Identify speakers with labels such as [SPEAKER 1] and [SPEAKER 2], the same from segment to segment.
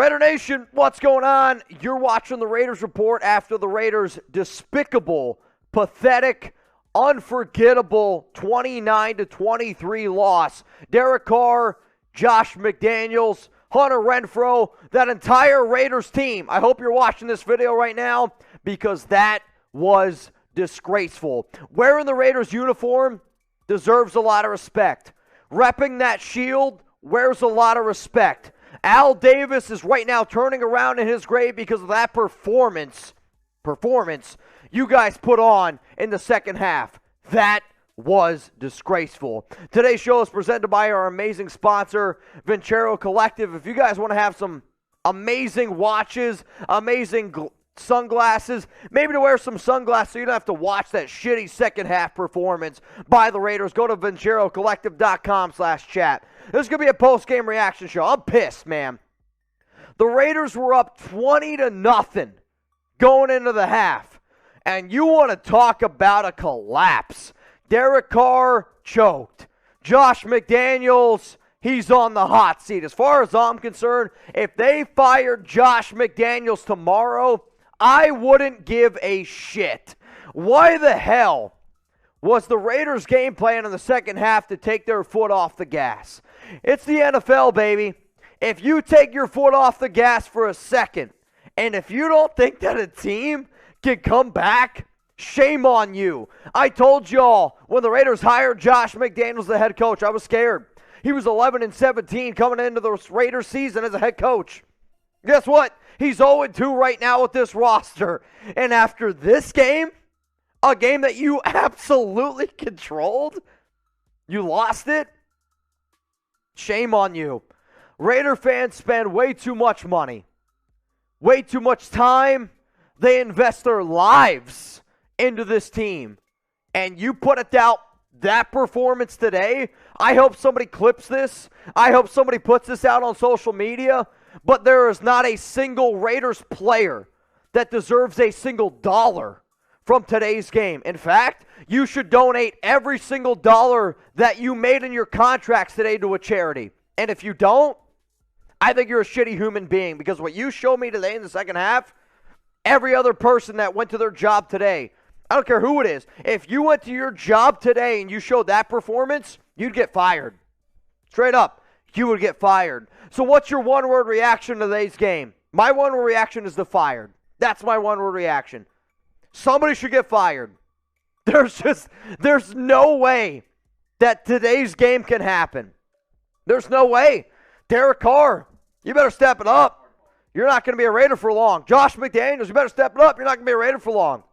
[SPEAKER 1] Raider Nation, what's going on? You're watching the Raiders Report after the Raiders' despicable, pathetic, unforgettable 29-23 loss. Derek Carr, Josh McDaniels, Hunter Renfrow, that entire Raiders team. I hope you're watching this video right now because that was disgraceful. Wearing the Raiders uniform deserves a lot of respect. Repping that shield wears a lot of respect. Al Davis is right now turning around in his grave because of that performance you guys put on in the second half. That was disgraceful. Today's show is presented by our amazing sponsor, Vincero Collective. If you guys want to have some amazing watches, amazing sunglasses, maybe to wear some sunglasses so you don't have to watch that shitty second half performance by the Raiders, go to VinceroCollective.com/chat. This is going to be a post-game reaction show. I'm pissed, man. The Raiders were up 20-0 going into the half. And you want to talk about a collapse. Derek Carr choked. Josh McDaniels, he's on the hot seat. As far as I'm concerned, if they fired Josh McDaniels tomorrow, I wouldn't give a shit. Why the hell was the Raiders' game plan in the second half to take their foot off the gas? It's the NFL, baby. If you take your foot off the gas for a second, and if you don't think that a team can come back, shame on you. I told y'all when the Raiders hired Josh McDaniels, the head coach, I was scared. He was 11-17 coming into the Raiders season as a head coach. Guess what? He's 0-2 right now with this roster. And after this game, a game that you absolutely controlled, you lost it? Shame on you. Raider fans spend way too much money, way too much time. They invest their lives into this team. And you put it out that performance today. I hope somebody clips this. I hope somebody puts this out on social media. But there is not a single Raiders player that deserves a single dollar from today's game. In fact, you should donate every single dollar that you made in your contracts today to a charity. And if you don't, I think you're a shitty human being, because what you showed me today in the second half, every other person that went to their job today, I don't care who it is, if you went to your job today and you showed that performance, you'd get fired. Straight up, you would get fired. So what's your one-word reaction to today's game? My one-word reaction is the fired. That's my one-word reaction. Somebody should get fired. There's no way that today's game can happen. There's no way. Derek Carr, you better step it up. You're not going to be a Raider for long. Josh McDaniels, you better step it up. You're not going to be a Raider for long.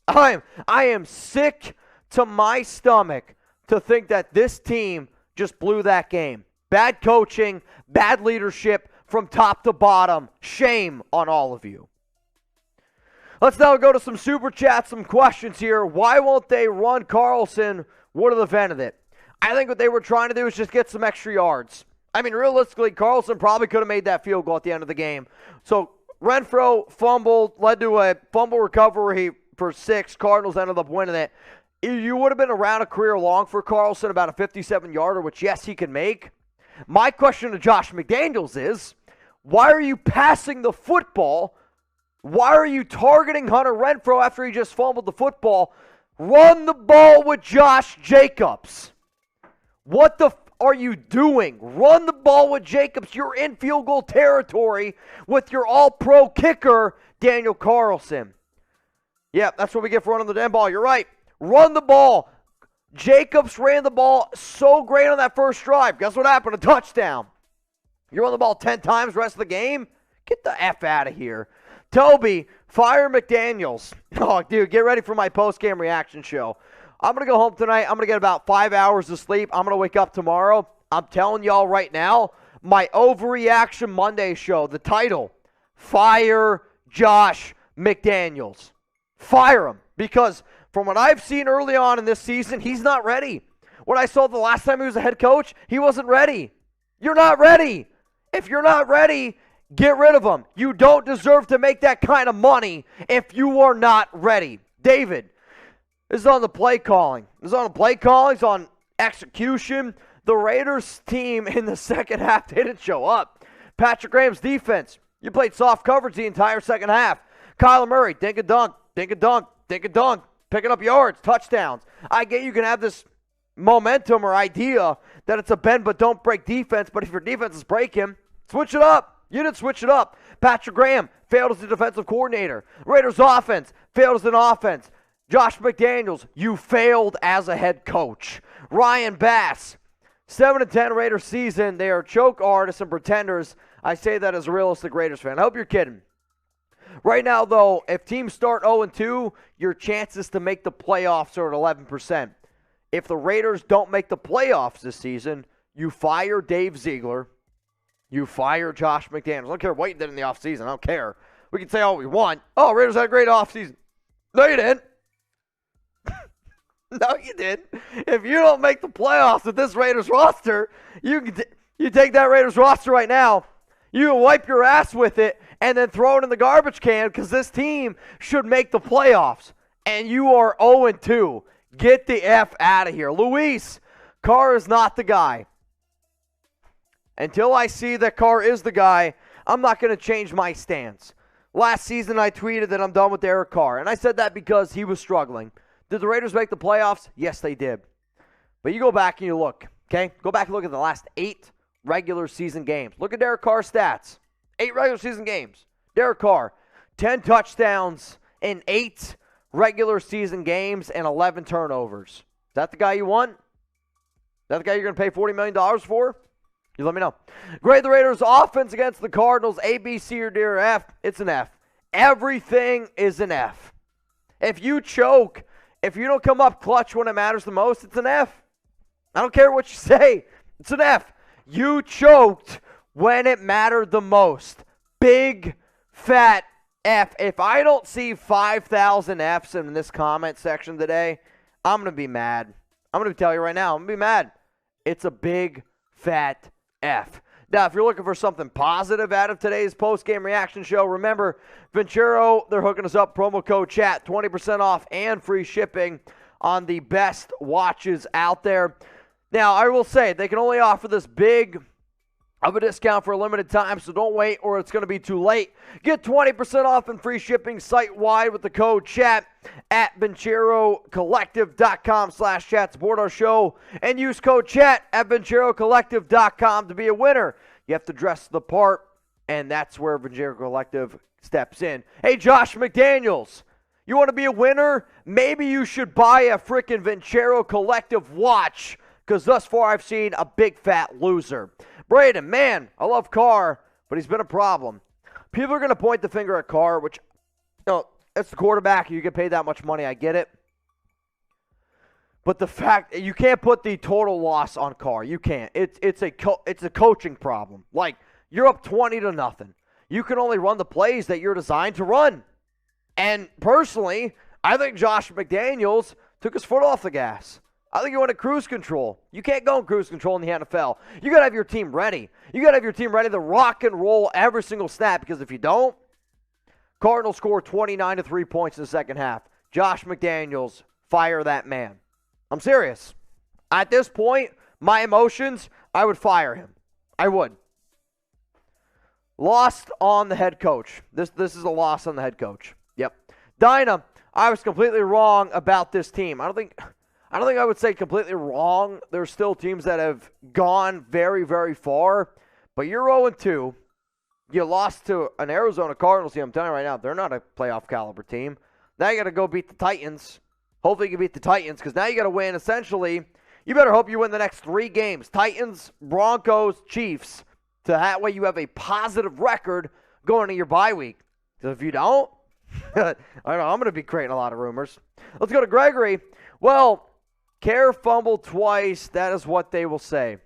[SPEAKER 1] I am sick to my stomach to think that this team just blew that game. Bad coaching, bad leadership from top to bottom. Shame on all of you. Let's now go to some super chats, some questions here. Why won't they run Carlson? What are the event of it? I think what they were trying to do is just get some extra yards. I mean, realistically, Carlson probably could have made that field goal at the end of the game. So Renfrow fumbled, led to a fumble recovery for 6. Cardinals ended up winning it. You would have been around a career long for Carlson, about a 57-yarder, which, yes, he can make. My question to Josh McDaniels is, why are you passing the football? Why are you targeting Hunter Renfrow after he just fumbled the football? Run the ball with Josh Jacobs. What the are you doing? Run the ball with Jacobs. You're in field goal territory with your all-pro kicker, Daniel Carlson. Yeah, that's what we get for running the damn ball. You're right. Run the ball. Jacobs ran the ball so great on that first drive. Guess what happened? A touchdown. You run the ball 10 times the rest of the game? Get the F out of here. Toby, fire McDaniels. Oh, dude, get ready for my post-game reaction show. I'm going to go home tonight. I'm going to get about 5 hours of sleep. I'm going to wake up tomorrow. I'm telling y'all right now, my Overreaction Monday show, the title, Fire Josh McDaniels. Fire him. Because from what I've seen early on in this season, he's not ready. What I saw the last time he was a head coach, he wasn't ready. You're not ready. If you're not ready, get rid of him. You don't deserve to make that kind of money if you are not ready. David, this is on the play calling. This is on the play calling. It's on execution. The Raiders team in the second half didn't show up. Patrick Graham's defense, You played soft coverage the entire second half. Kyler Murray, dink a dunk, dink a dunk, dink a dunk, picking up yards, touchdowns. I get you can have this momentum or idea that it's a bend but don't break defense, but if your defense is breaking, switch it up. You didn't switch it up. Patrick Graham failed as a defensive coordinator. Raiders offense failed as an offense. Josh McDaniels, you failed as a head coach. Ryan Bass, 7-10 Raiders season. They are choke artists and pretenders. I say that as a realistic Raiders fan. I hope you're kidding. Right now, though, if teams start 0-2, your chances to make the playoffs are at 11%. If the Raiders don't make the playoffs this season, you fire Dave Ziegler. You fire Josh McDaniels. I don't care what you did in the offseason. I don't care. We can say all we want. Oh, Raiders had a great offseason. No, you didn't. No, you didn't. If you don't make the playoffs with this Raiders roster, you take that Raiders roster right now, you can wipe your ass with it and then throw it in the garbage can because this team should make the playoffs. And you are 0-2. Get the F out of here. Luis, Carr is not the guy. Until I see that Carr is the guy, I'm not going to change my stance. Last season, I tweeted that I'm done with Derek Carr, and I said that because he was struggling. Did the Raiders make the playoffs? Yes, they did. But you go back and you look, okay? Go back and look at the last 8 regular season games. Look at Derek Carr's stats. 8 regular season games. Derek Carr, 10 touchdowns in 8 regular season games and 11 turnovers. Is that the guy you want? Is that the guy you're going to pay $40 million for? You let me know. Grade the Raiders' offense against the Cardinals, A, B, C, or D, or F. It's an F. Everything is an F. If you choke, if you don't come up clutch when it matters the most, it's an F. I don't care what you say. It's an F. You choked when it mattered the most. Big, fat F. If I don't see 5,000 Fs in this comment section today, I'm going to be mad. I'm going to tell you right now, I'm going to be mad. It's a big, fat F. Now, if you're looking for something positive out of today's post-game reaction show, remember, Vincero, they're hooking us up, promo code CHAT, 20% off and free shipping on the best watches out there. Now, I will say, they can only offer this big of a discount for a limited time, so don't wait or it's going to be too late. Get 20% off and free shipping site-wide with the code CHAT at VinceroCollective.com/chat. Support our show and use code CHAT at VinceroCollective.com to be a winner. You have to dress the part, and that's where Vincero Collective steps in. Hey, Josh McDaniels, you want to be a winner? Maybe you should buy a freaking Vincero Collective watch, because thus far I've seen a big fat loser. Braden, man, I love Carr, but he's been a problem. People are going to point the finger at Carr, which, it's the quarterback. You get paid that much money. I get it. But the fact, you can't put the total loss on Carr. You can't. It's a coaching problem. Like, you're up 20-0. You can only run the plays that you're designed to run. And personally, I think Josh McDaniels took his foot off the gas. I think he went to cruise control. You can't go in cruise control in the NFL. You got to have your team ready. You got to have your team ready to rock and roll every single snap, because if you don't, Cardinals score 29 to 3 points in the second half. Josh McDaniels, fire that man. I'm serious. At this point, my emotions, I would fire him. I would. Lost on the head coach. This is a loss on the head coach. Yep. Dinah, I was completely wrong about this team. I don't think I would say completely wrong. There's still teams that have gone very, very far. But you're 0-2. You lost to an Arizona Cardinals team. I'm telling you right now, they're not a playoff caliber team. Now you got to go beat the Titans. Hopefully you can beat the Titans, because now you got to win. Essentially, you better hope you win the next 3 games. Titans, Broncos, Chiefs. So that way you have a positive record going into your bye week. Because if you don't, I don't know, I'm going to be creating a lot of rumors. Let's go to Gregory. Well, Carr fumbled twice. That is what they will say.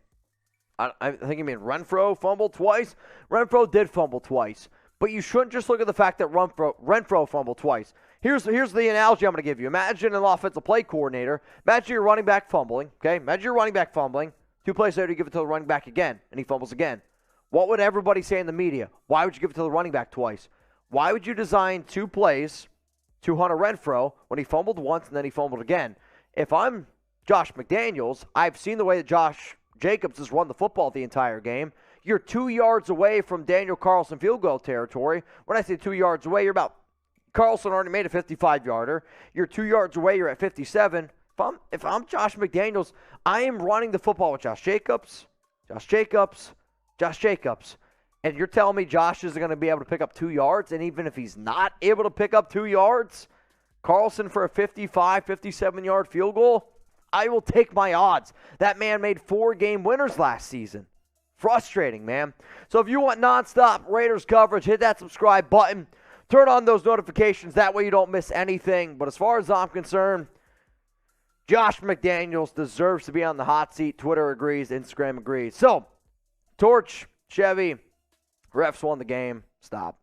[SPEAKER 1] I think you mean Renfro fumbled twice. Renfro did fumble twice. But you shouldn't just look at the fact that Renfro fumbled twice. Here's the analogy I'm going to give you. Imagine an offensive play coordinator. Imagine your running back fumbling. Okay? Imagine your running back fumbling. 2 plays later, you give it to the running back again, and he fumbles again. What would everybody say in the media? Why would you give it to the running back twice? Why would you design 2 plays to Hunter Renfro when he fumbled once and then he fumbled again? If I'm Josh McDaniels, I've seen the way that Josh Jacobs has run the football the entire game. You're 2 yards away from Daniel Carlson field goal territory. When I say 2 yards away, you're about Carlson already made a 55-yarder. You're 2 yards away. You're at 57. If I'm Josh McDaniels, I am running the football with Josh Jacobs. And you're telling me Josh isn't going to be able to pick up 2 yards? And even if he's not able to pick up 2 yards, Carlson for a 55, 57-yard field goal, I will take my odds. That man made 4 game winners last season. Frustrating, man. So if you want nonstop Raiders coverage, hit that subscribe button. Turn on those notifications. That way you don't miss anything. But as far as I'm concerned, Josh McDaniels deserves to be on the hot seat. Twitter agrees. Instagram agrees. So, Torch, Chevy, refs won the game. Stop.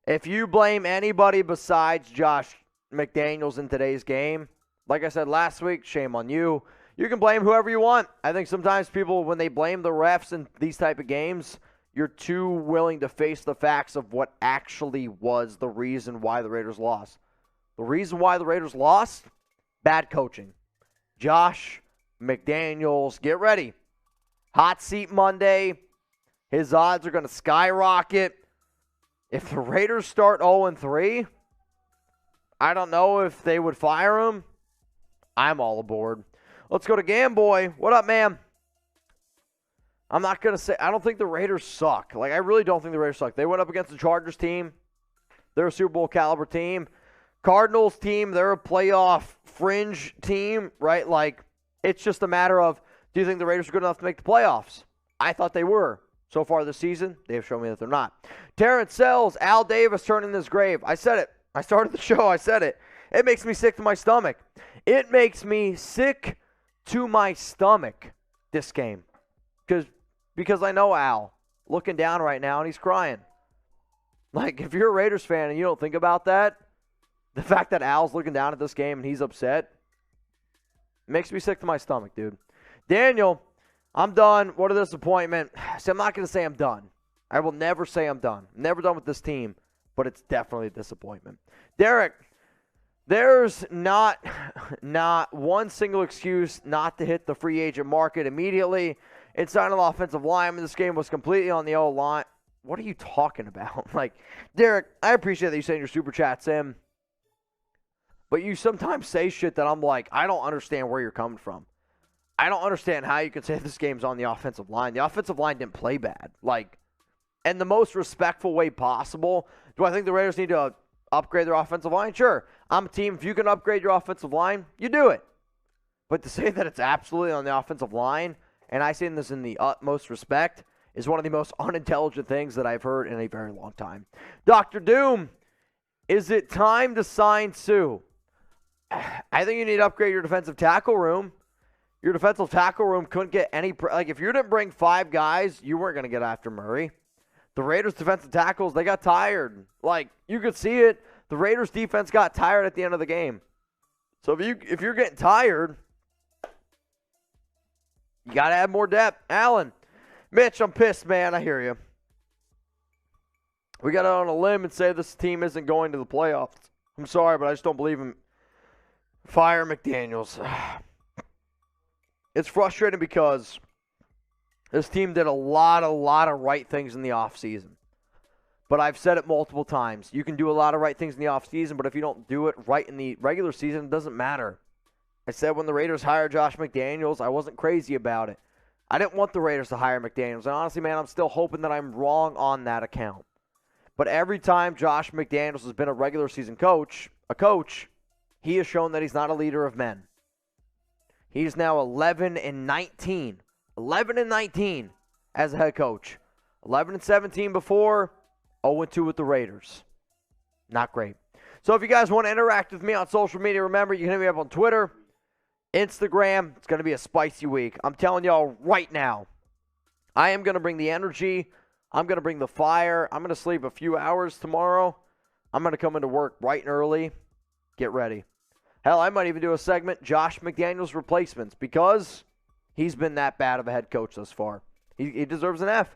[SPEAKER 1] If you blame anybody besides Josh McDaniels in today's game, like I said last week, shame on you. You can blame whoever you want. I think sometimes people, when they blame the refs in these type of games, you're too willing to face the facts of what actually was the reason why the Raiders lost. The reason why the Raiders lost? Bad coaching. Josh McDaniels, get ready. Hot seat Monday. His odds are going to skyrocket. If the Raiders start 0-3, I don't know if they would fire him. I'm all aboard. Let's go to Gamboy. What up, man? I'm not going to say, I don't think the Raiders suck. Like, I really don't think the Raiders suck. They went up against the Chargers team. They're a Super Bowl caliber team. Cardinals team, they're a playoff fringe team, right? Like, it's just a matter of, do you think the Raiders are good enough to make the playoffs? I thought they were. So far this season, they've shown me that they're not. Terrence Sells, Al Davis turning his grave. I said it. I started the show. I said it. It makes me sick to my stomach. It makes me sick to my stomach, this game. Because I know Al looking down right now, and he's crying. Like, if you're a Raiders fan and you don't think about that, the fact that Al's looking down at this game and he's upset, makes me sick to my stomach, dude. Daniel, I'm done. What a disappointment. See, I'm not going to say I'm done. I will never say I'm done. I'm never done with this team, but it's definitely a disappointment. Derek, there's not one single excuse not to hit the free agent market immediately. Inside of the offensive lineman, this game was completely on the O-line. What are you talking about? Like, Derek, I appreciate that you send your super chats in. But you sometimes say shit that I'm like, I don't understand where you're coming from. I don't understand how you can say this game's on the offensive line. The offensive line didn't play bad. Like, in the most respectful way possible. Do I think the Raiders need to upgrade their offensive line? Sure. I'm a team. If you can upgrade your offensive line, you do it. But to say that it's absolutely on the offensive line, and I say this in the utmost respect, is one of the most unintelligent things that I've heard in a very long time. Dr. Doom, is it time to sign Sue? I think you need to upgrade your defensive tackle room. Your defensive tackle room couldn't get any... Like, if you didn't bring 5 guys, you weren't going to get after Murray. The Raiders' defensive tackles, they got tired. Like, you could see it. The Raiders' defense got tired at the end of the game. So if you're getting tired, you got to add more depth. Allen, Mitch, I'm pissed, man. I hear you. We got out on a limb and say this team isn't going to the playoffs. I'm sorry, but I just don't believe in... Fire McDaniels. It's frustrating because this team did a lot of right things in the offseason. But I've said it multiple times. You can do a lot of right things in the offseason, but if you don't do it right in the regular season, it doesn't matter. I said when the Raiders hired Josh McDaniels, I wasn't crazy about it. I didn't want the Raiders to hire McDaniels. And honestly, man, I'm still hoping that I'm wrong on that account. But every time Josh McDaniels has been a regular season coach, he has shown that he's not a leader of men. He's now 11-19. 11-19 as a head coach. 11-17 before, 0-2 with the Raiders. Not great. So if you guys want to interact with me on social media, remember, you can hit me up on Twitter, Instagram. It's going to be a spicy week. I'm telling y'all right now, I am going to bring the energy. I'm going to bring the fire. I'm going to sleep a few hours tomorrow. I'm going to come into work bright and early. Get ready. Hell, I might even do a segment, Josh McDaniels replacements, because he's been that bad of a head coach thus far. He deserves an F.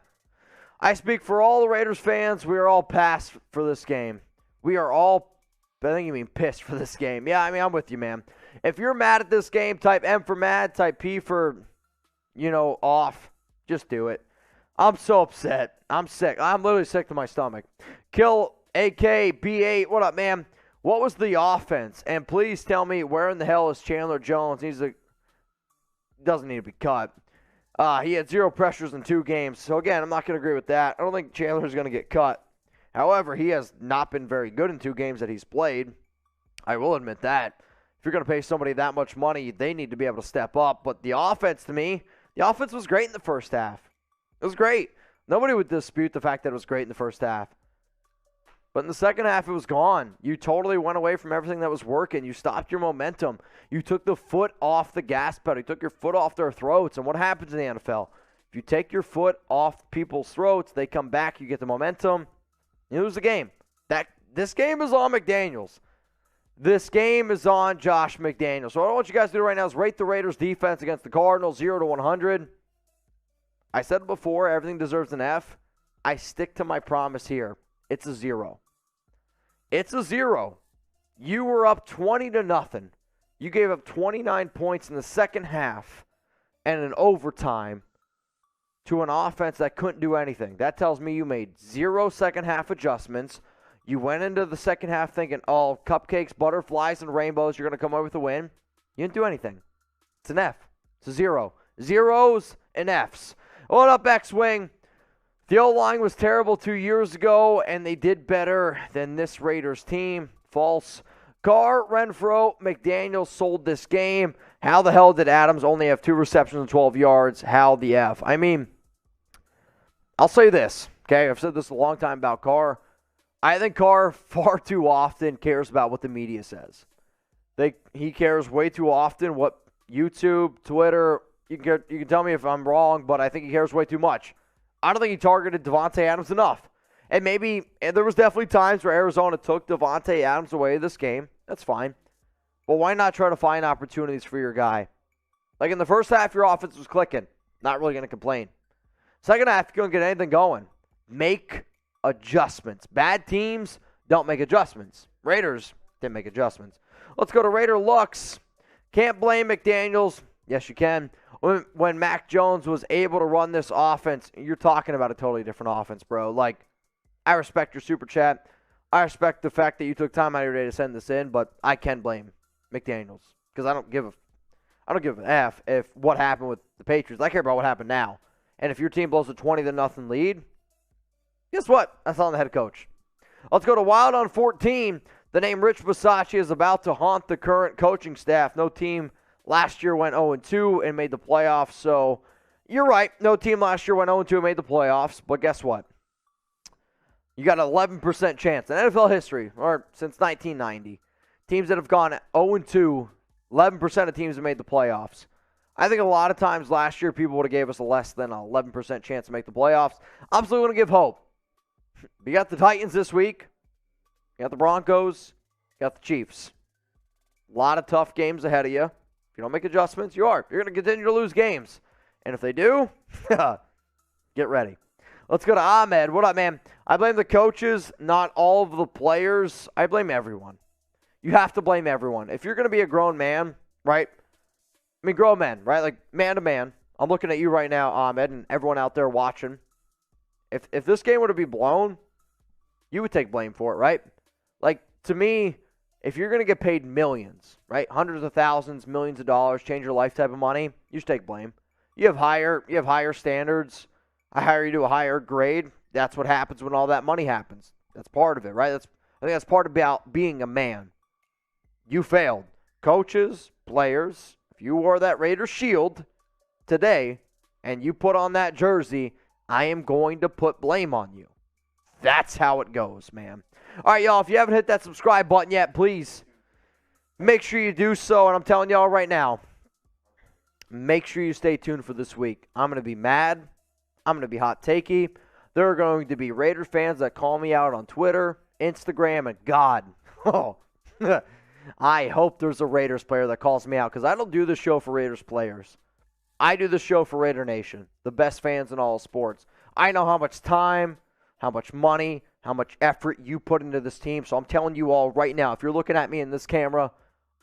[SPEAKER 1] I speak for all the Raiders fans. We are all past for this game. We are all, I think you mean pissed for this game. Yeah, I mean, I'm with you, man. If you're mad at this game, type M for mad, type P for, off. Just do it. I'm so upset. I'm sick. I'm literally sick to my stomach. Kill AK B8. What up, man? What was the offense? And please tell me where in the hell is Chandler Jones? Doesn't need to be cut. He had 0 pressures in 2 games. So, again, I'm not going to agree with that. I don't think Chandler's going to get cut. However, he has not been very good in 2 games that he's played. I will admit that. If you're going to pay somebody that much money, they need to be able to step up. But the offense, to me, the offense was great in the first half. It was great. Nobody would dispute the fact that it was great in the first half. But in the second half, it was gone. You totally went away from everything that was working. You stopped your momentum. You took the foot off the gas pedal. You took your foot off their throats. And what happens in the NFL? If you take your foot off people's throats, they come back, you get the momentum, you lose the game. This game is on McDaniels. This game is on Josh McDaniels. So what I want you guys to do right now is rate the Raiders' defense against the Cardinals 0 to 100. I said before, everything deserves an F. I stick to my promise here. It's a 0. It's a 0. You were up 20 to nothing. You gave up 29 points in the second half and an overtime to an offense that couldn't do anything. That tells me you made 0 second half adjustments. You went into the second half thinking, oh, cupcakes, butterflies, and rainbows, you're going to come away with a win. You didn't do anything. It's an F. It's a 0. Zeros and Fs. What up, X-Wing? The O-line was terrible 2 years ago, and they did better than this Raiders team. False. Carr, Renfro, McDaniels sold this game. How the hell did Adams only have 2 receptions and 12 yards? How the F? I mean, I'll say this, okay? I've said this a long time about Carr. I think Carr far too often cares about what the media says. He cares way too often what YouTube, Twitter, you can tell me if I'm wrong, but I think he cares way too much. I don't think he targeted Davante Adams enough. And there was definitely times where Arizona took Davante Adams away this game. That's fine. But why not try to find opportunities for your guy? Like in the first half, your offense was clicking. Not really going to complain. Second half, you're going to get anything going. Make adjustments. Bad teams don't make adjustments. Raiders didn't make adjustments. Let's go to Raider Lux. Can't blame McDaniels. Yes, you can. When Mac Jones was able to run this offense, you're talking about a totally different offense, bro. Like, I respect your super chat. I respect the fact that you took time out of your day to send this in, but I can blame McDaniels because I don't give an F if what happened with the Patriots. I care about what happened now. And if your team blows a 20-0 lead, guess what? That's on the head coach. Let's go to Wild on 14. The name Rich Bisaccia is about to haunt the current coaching staff. No team last year went 0-2 and made the playoffs. So you're right. No team last year went 0-2 and made the playoffs. But guess what? You got an 11% chance in NFL history, or since 1990. Teams that have gone 0-2, 11% of teams have made the playoffs. I think a lot of times last year people would have gave us a less than 11% chance to make the playoffs. I'm still going to give hope. You got the Titans this week. You got the Broncos. You got the Chiefs. A lot of tough games ahead of you. If you don't make adjustments, you're going to continue to lose games. And if they do, get ready. Let's go to Ahmed. What up, man? I blame the coaches, not all of the players. I blame everyone. You have to blame everyone. If you're going to be a grown man, right? I mean, grown men, right? Like, man to man. I'm looking at you right now, Ahmed, and everyone out there watching. If this game were to be blown, you would take blame for it, right? Like, to me, if you're going to get paid millions, right? Hundreds of thousands, millions of dollars, change your life type of money, you should take blame. You have higher standards. I hire you to a higher grade. That's what happens when all that money happens. That's part of it, right? I think that's part about being a man. You failed. Coaches, players, if you wore that Raiders shield today and you put on that jersey, I am going to put blame on you. That's how it goes, man. All right, y'all, if you haven't hit that subscribe button yet, please make sure you do so. And I'm telling y'all right now, make sure you stay tuned for this week. I'm going to be mad. I'm going to be hot takey. There are going to be Raider fans that call me out on Twitter, Instagram, and God. I hope there's a Raiders player that calls me out because I don't do this show for Raiders players. I do this show for Raider Nation, the best fans in all sports. I know how much time, how much money, how much effort you put into this team. So I'm telling you all right now, if you're looking at me in this camera,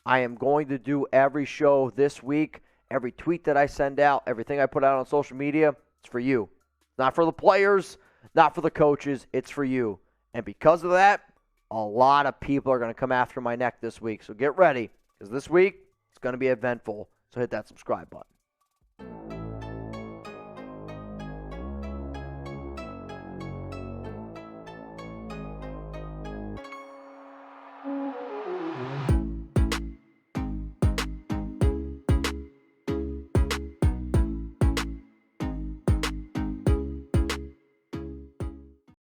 [SPEAKER 1] I am going to do every show this week, every tweet that I send out, everything I put out on social media, it's for you. Not for the players, not for the coaches. It's for you. And because of that, a lot of people are going to come after my neck this week. So get ready, because this week it's going to be eventful. So hit that subscribe button.